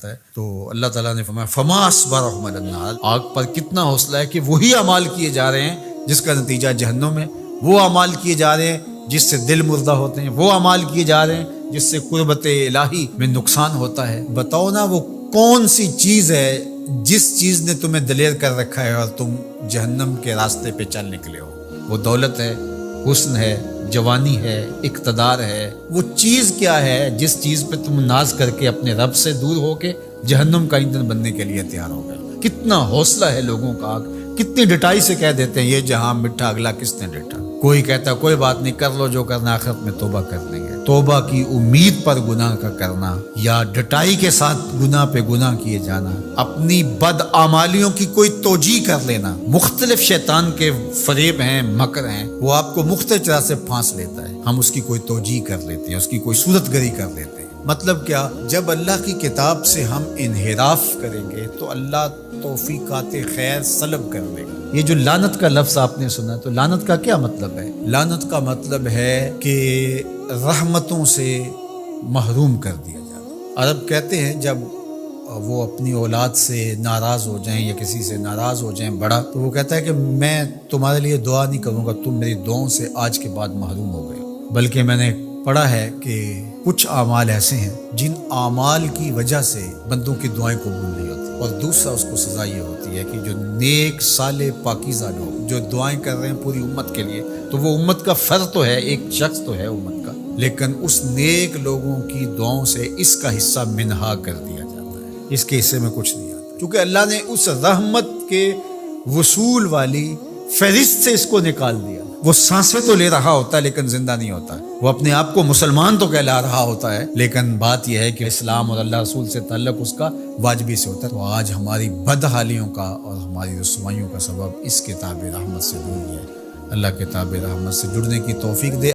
ہے تو اللہ تعالیٰ نے فرمایا فما اصبرهم علی النار، آگ پر کتنا حوصلہ ہے کہ وہی اعمال کیے جا رہے ہیں جس کا نتیجہ جہنم ہے، وہ اعمال کیے جا رہے ہیں جس سے دل مردہ ہوتے ہیں، وہ اعمال کیے جا رہے ہیں جس سے قربت الہی میں نقصان ہوتا ہے۔ بتاؤ نا وہ کون سی چیز ہے جس چیز نے تمہیں دلیر کر رکھا ہے اور تم جہنم کے راستے پہ چل نکلے ہو؟ وہ دولت ہے، حسن ہے، جوانی ہے، اقتدار ہے۔ وہ چیز کیا ہے جس چیز پہ تم ناز کر کے اپنے رب سے دور ہو کے جہنم کا ایندھن بننے کے لیے تیار ہو گئے؟ کتنا حوصلہ ہے لوگوں کا، کتنی ڈٹائی سے کہہ دیتے ہیں یہ جہاں مٹھا اگلا کس نے ڈٹا۔ کوئی کہتا کوئی بات نہیں، کر لو جو کرنا، آخرت میں توبہ کر لیں گے۔ توبہ کی امید پر گناہ کا کرنا یا ڈٹائی کے ساتھ گناہ پہ گناہ کیے جانا، اپنی بد اعمالیوں کی کوئی توجیہ کر لینا، مختلف شیطان کے فریب ہیں، مکر ہیں، وہ آپ کو مختلف طرح سے پھانس لیتا ہے، ہم اس کی کوئی توجیہ کر لیتے ہیں، اس کی کوئی صورت گری کر لیتے ہیں۔ مطلب کیا؟ جب اللہ کی کتاب سے ہم انحراف کریں گے تو اللہ توفیقات خیر سلب کر دے گا۔ یہ جو لعنت کا لفظ آپ نے سنا، تو لعنت کا کیا مطلب ہے؟ لعنت کا مطلب ہے کہ رحمتوں سے محروم کر دیا جاتا۔ عرب کہتے ہیں جب وہ اپنی اولاد سے ناراض ہو جائیں یا کسی سے ناراض ہو جائیں بڑا، تو وہ کہتا ہے کہ میں تمہارے لیے دعا نہیں کروں گا، تم میری دعاؤں سے آج کے بعد محروم ہو گئے ہو۔ بلکہ میں نے پڑھا ہے کہ کچھ اعمال ایسے ہیں جن اعمال کی وجہ سے بندوں کی دعائیں قبول نہیں ہوتی، اور دوسرا اس کو سزا یہ ہوتی ہے کہ جو نیک صالح پاکیزہ لوگ جو دعائیں کر رہے ہیں پوری امت کے لیے، تو وہ امت کا فرد تو ہے، ایک شخص تو ہے امت کا، لیکن اس نیک لوگوں کی دعاؤں سے اس کا حصہ منہا کر دیا جاتا ہے، اس کے حصے میں کچھ نہیں آتا، کیونکہ اللہ نے اس رحمت کے وصول والی فہرست سے اس کو نکال دیا۔ وہ سانسیں تو لے رہا ہوتا ہے لیکن زندہ نہیں ہوتا، وہ اپنے آپ کو مسلمان تو کہلا رہا ہوتا ہے، لیکن بات یہ ہے کہ اسلام اور اللہ رسول سے تعلق اس کا واجبی سے ہوتا ہے۔ تو آج ہماری بدحالیوں کا اور ہماری رسوائیوں کا سبب اس کتاب رحمت سے دور ہے۔ اللہ کتاب رحمت سے جڑنے کی توفیق دے۔